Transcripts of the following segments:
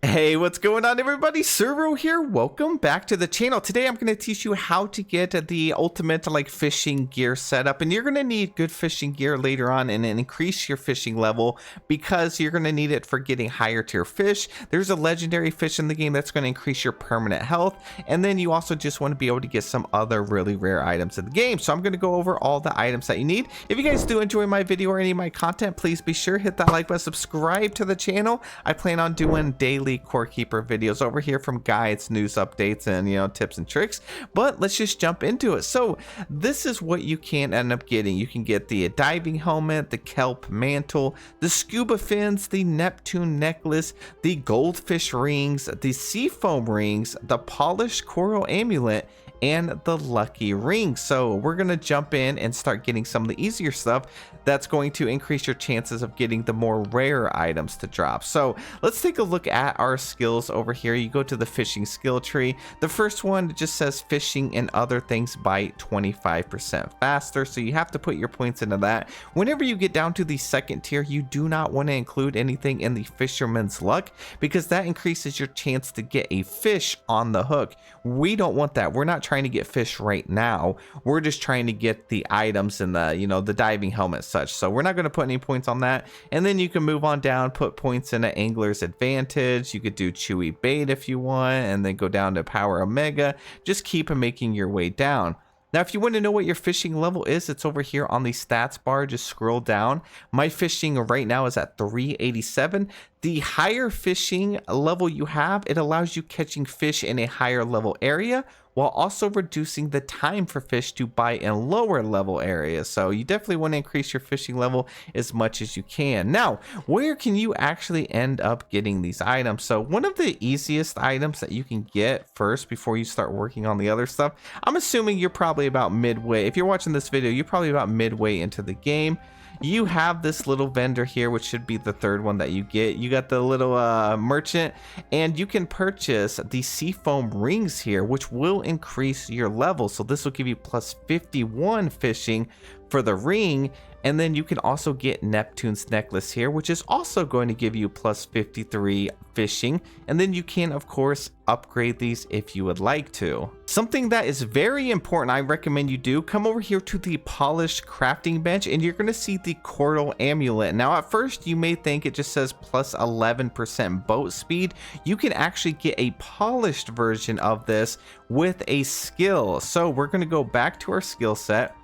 Hey, what's going on everybody? Servo here. Welcome back to the channel. Today I'm going to teach you how to get the ultimate fishing gear setup, and you're going to need good fishing gear later on and increase your fishing level because you're going to need it for getting higher tier fish. There's a legendary fish in the game that's going to increase your permanent health, and then you also just want to be able to get some other really rare items in the game. So I'm going to go over all the items that you need. If you guys do enjoy my video or any of my content, please be sure hit that like button, subscribe to the channel. I plan on doing daily core keeper videos over here from guides, news updates, and tips and tricks. But let's just jump into it. So this is what you can end up getting. You can get the diving helmet, the Kelp Mantle, the Scuba Fins, the Neptune necklace, the Goldfish Rings, the Seafoam Rings, the Polished Coral Amulet, and the lucky ring. So we're gonna jump in and start getting some of the easier stuff that's going to increase your chances of getting the more rare items to drop. So let's take a look at our skills over here. You go to the fishing skill tree. The first one just says fishing and other things bite 25% faster, so you have to put your points into that. Whenever you get down to the second tier, you do not want to include anything in the fisherman's luck because that increases your chance to get a fish on the hook. We don't want that. We're not trying to get fish right now. We're just trying to get the items and the diving helmet such. So we're not going to put any points on that. And then you can move on down, put points in an angler's advantage. You could do chewy bait if you want, and then go down to power omega. Just keep making your way down. Now, if you want to know what your fishing level is, it's over here on the stats bar. Just scroll down. My fishing right now is at 387. The higher fishing level you have, it allows you catching fish in a higher level area while also reducing the time for fish to bite in lower level areas. So you definitely want to increase your fishing level as much as you can. Now, where can you actually end up getting these items? So one of the easiest items that you can get first before you start working on the other stuff, I'm assuming you're probably about midway. If you're watching this video, you're probably about midway into the game. You have this little vendor here, which should be the third one that you get. You got the little merchant, and you can purchase the Seafoam Rings here, which will increase your level. So this will give you plus 51 fishing for the ring. And then you can also get Neptune's necklace here, which is also going to give you plus 53 fishing. And then you can, of course, upgrade these if you would like to. Something that is very important, I recommend you do, come over here to the polished crafting bench, and you're going to see the coral amulet. Now, at first, you may think it just says plus 11% boat speed. You can actually get a polished version of this with a skill. So we're going to go back to our skill set.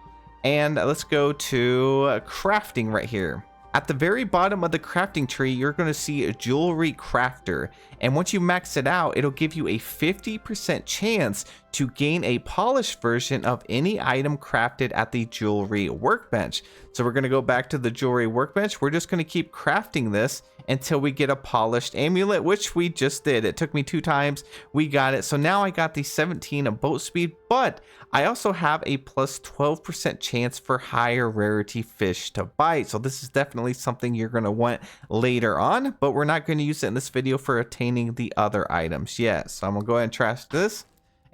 And let's go to crafting right here. At the very bottom of the crafting tree, you're going to see a jewelry crafter. And once you max it out, it'll give you a 50% chance to gain a polished version of any item crafted at the jewelry workbench. So we're going to go back to the jewelry workbench. We're just going to keep crafting this until we get a polished amulet, which we just did. It took me 2 times. We got it. So now I got the 17 of boat speed, but I also have a plus 12% chance for higher rarity fish to bite. So this is definitely something you're going to want later on, but we're not going to use it in this video for attaining the other items yet. So I'm going to go ahead and trash this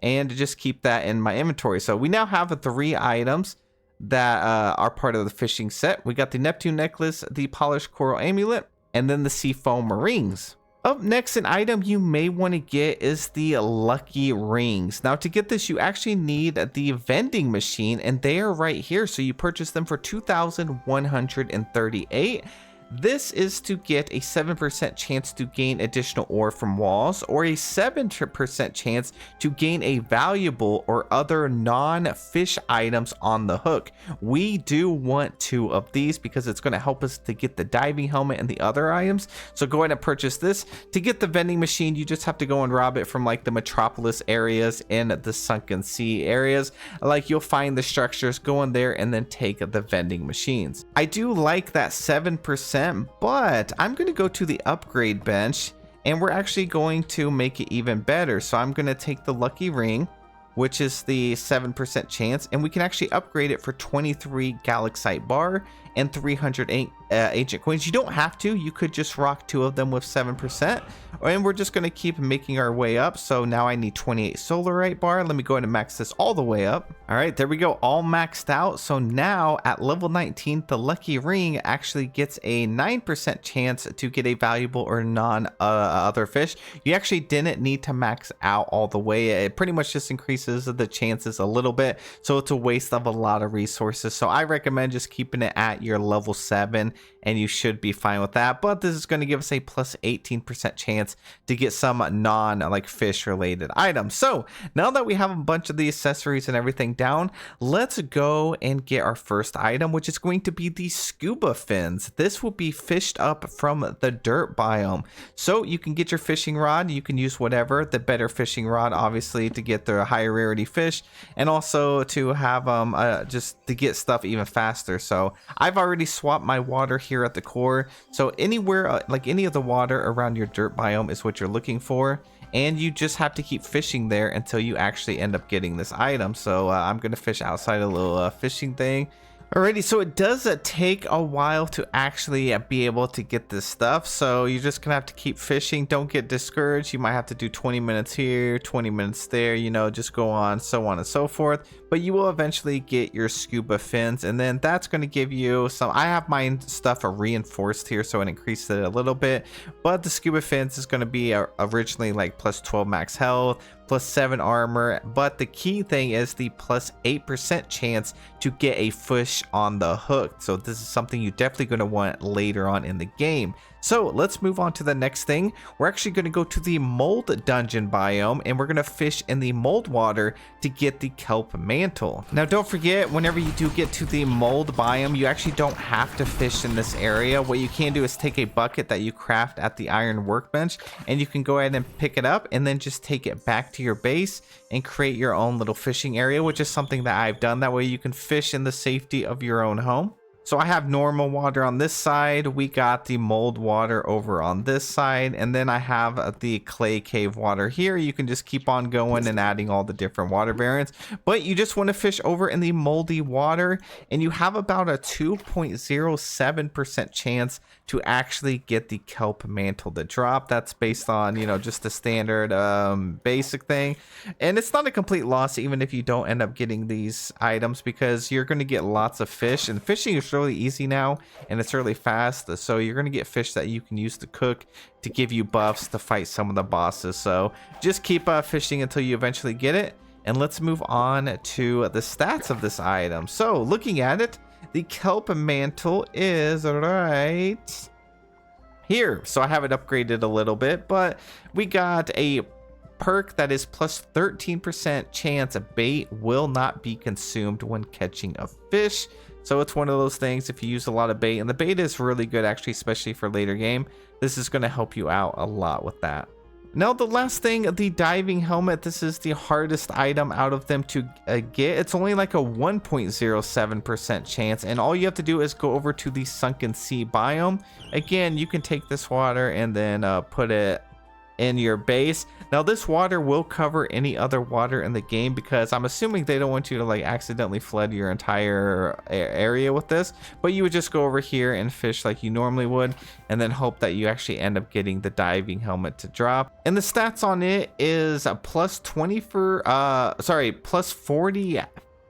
and just keep that in my inventory. So we now have 3 items that are part of the fishing set. We got the Neptune necklace, the polished coral amulet, and then the Seafoam Rings. Up next, an item you may want to get is the lucky rings. Now, to get this, you actually need the vending machine, and they are right here. So you purchase them for 2,138. This is to get a 7% chance to gain additional ore from walls, or a 7% chance to gain a valuable or other non-fish items on the hook. We do want 2 of these because it's going to help us to get the diving helmet and the other items. So go ahead and purchase this. To get the vending machine, you just have to go and rob it from the metropolis areas and the sunken sea areas. You'll find the structures, go in there and then take the vending machines. I do like that 7%. But I'm going to go to the upgrade bench, and we're actually going to make it even better. So I'm going to take the lucky ring, which is the 7% chance, and we can actually upgrade it for 23 galaxite bar and 308 ancient coins. You don't have to. You could just rock 2 of them with 7%. And we're just going to keep making our way up. So now I need 28 solarite bar. Let me go ahead and max this all the way up. All right, there we go. All maxed out. So now at level 19, the lucky ring actually gets a 9% chance to get a valuable or other fish. You actually didn't need to max out all the way. It pretty much just increases the chances a little bit. So it's a waste of a lot of resources. So I recommend just keeping it at your level 7 and you should be fine with that. But this is going to give us a plus 18% chance to get some like fish related items. So now that we have a bunch of the accessories and everything down, let's go and get our first item, which is going to be the Scuba Fins. This will be fished up from the dirt biome. So you can get your fishing rod, you can use whatever, the better fishing rod obviously to get the higher rarity fish, and also to have just to get stuff even faster. So I've already swapped my water here at the core, so anywhere like any of the water around your dirt biome is what you're looking for, and you just have to keep fishing there until you actually end up getting this item. So I'm gonna fish outside a little fishing thing. Alrighty, so it does take a while to actually be able to get this stuff, so you're just gonna have to keep fishing. Don't get discouraged. You might have to do 20 minutes here, 20 minutes there, you know, just go on and so forth, but you will eventually get your Scuba Fins, and then that's going to give you some. I have my stuff reinforced here, so it increased it a little bit, but the Scuba Fins is going to be originally like plus 12 max health, plus 7 armor, but the key thing is the plus 8% chance to get a fish on the hook. So this is something you're definitely going to want later on in the game. So let's move on to the next thing. We're actually going to go to the mold dungeon biome, and we're going to fish in the mold water to get the Kelp Mantle. Now don't forget, whenever you do get to the mold biome, you actually don't have to fish in this area. What you can do is take a bucket that you craft at the iron workbench, and you can go ahead and pick it up and then just take it back to your base and create your own little fishing area, which is something that I've done. That way you can fish in the safety of your own home. So I have normal water on this side, we got the mold water over on this side, and then I have the clay cave water here. You can just keep on going and adding all the different water variants, but you just want to fish over in the moldy water, and you have about a 2.07% chance to actually get the Kelp Mantle to drop. That's based on, you know, just the standard basic thing, and it's not a complete loss even if you don't end up getting these items, because you're going to get lots of fish, and fishing is really easy now and it's really fast. So you're going to get fish that you can use to cook, to give you buffs to fight some of the bosses. So just keep fishing until you eventually get it. And let's move on to the stats of this item. So looking at it, the Kelp Mantle is right here. So I have it upgraded a little bit, but we got a perk that is plus 13% chance a bait will not be consumed when catching a fish. So it's one of those things, if you use a lot of bait, and the bait is really good actually, especially for later game, this is going to help you out a lot with that. Now the last thing, the diving helmet. This is the hardest item out of them to get. It's only like a 1.07% chance, and all you have to do is go over to the sunken sea biome. Again, you can take this water and then put it in your base. Now this water will cover any other water in the game, because I'm assuming they don't want you to like accidentally flood your entire area with this, but you would just go over here and fish like you normally would, and then hope that you actually end up getting the diving helmet to drop. And the stats on it is a plus 20 for plus 40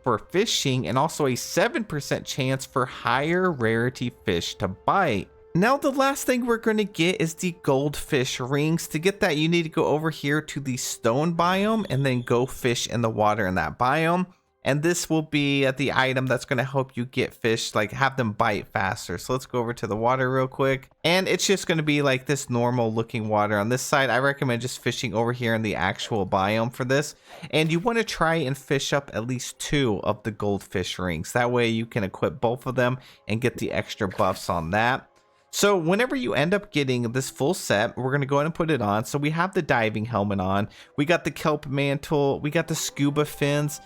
for fishing, and also a 7% chance for higher rarity fish to bite. Now the last thing we're going to get is the Goldfish Rings. To get that, you need to go over here to the stone biome and then go fish in the water in that biome. And this will be the item that's going to help you get fish, like have them bite faster. So let's go over to the water real quick. And it's just going to be like this normal looking water on this side. I recommend just fishing over here in the actual biome for this. And you want to try and fish up at least 2 of the Goldfish Rings. That way you can equip both of them and get the extra buffs on that. So whenever you end up getting this full set, we're going to go ahead and put it on. So we have the diving helmet on, we got the Kelp Mantle, we got the Scuba Fins,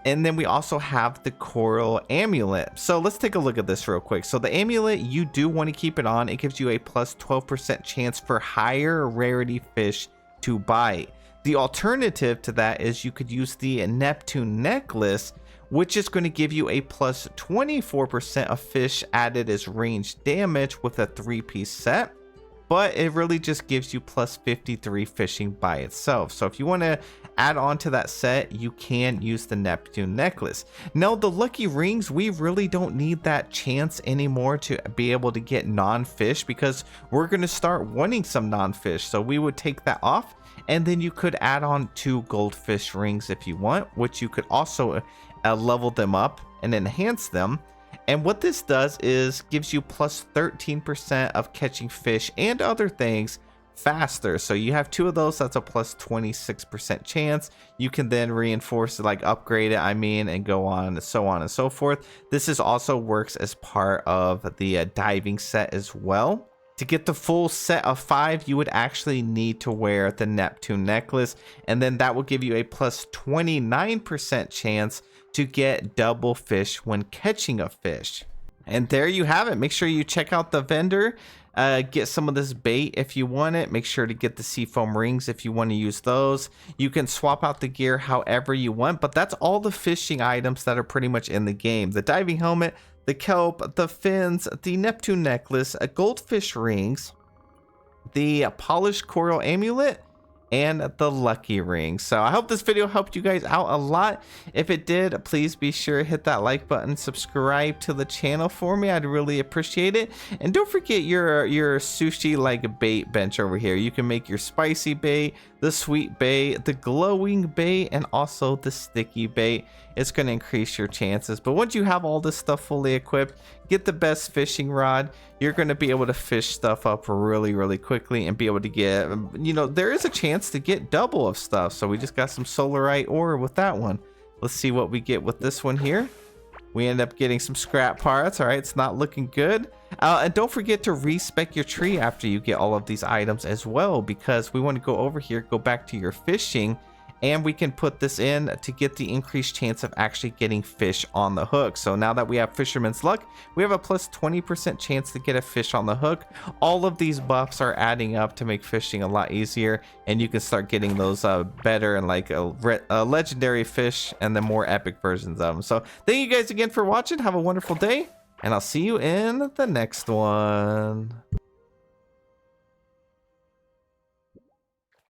and then we also have the Coral Amulet. So let's take a look at this real quick. So the Amulet, you do want to keep it on. It gives you a plus 12% chance for higher rarity fish to bite. The alternative to that is you could use the Neptune necklace, which is going to give you a plus 24% of fish added as range damage with a 3-piece set. But it really just gives you plus 53 fishing by itself. So if you want to add on to that set, you can use the Neptune necklace. Now the lucky rings, we really don't need that chance anymore to be able to get non-fish, because we're going to start wanting some non-fish. So we would take that off, and then you could add on 2 goldfish rings if you want, which you could also level them up and enhance them. And what this does is gives you plus 13% of catching fish and other things faster. So you have 2 of those, that's a plus 26% chance. You can then reinforce it, like upgrade it, and go on and so forth. This is also works as part of the diving set as well. To get the full set of 5, you would actually need to wear the Neptune necklace, and then that will give you a plus 29% chance to get double fish when catching a fish. And there you have it. Make sure you check out the vendor, get some of this bait if you want it. Make sure to get the seafoam rings if you want to use those. You can swap out the gear however you want, but that's all the fishing items that are pretty much in the game. The diving helmet, the kelp, the fins, the Neptune necklace, goldfish rings, the polished coral amulet, and the lucky ring. So I hope this video helped you guys out a lot. If it did, please be sure to hit that like button, subscribe to the channel for me. I'd really appreciate it. And don't forget your sushi like bait bench over here. You can make your spicy bait, the sweet bait, the glowing bait, and also the sticky bait. It's going to increase your chances. But once you have all this stuff fully equipped, get the best fishing rod. You're going to be able to fish stuff up really quickly and be able to get, there is a chance to get double of stuff. So we just got some solarite ore with that one. Let's see what we get with this one here. We end up getting some scrap parts. All right, it's not looking good. And don't forget to respec your tree after you get all of these items as well, because we want to go over here, go back to your fishing, and we can put this in to get the increased chance of actually getting fish on the hook. So now that we have fisherman's luck, we have a plus 20% chance to get a fish on the hook. All of these buffs are adding up to make fishing a lot easier, and you can start getting those better and like legendary fish and the more epic versions of them. So thank you guys again for watching. Have a wonderful day, and I'll see you in the next one.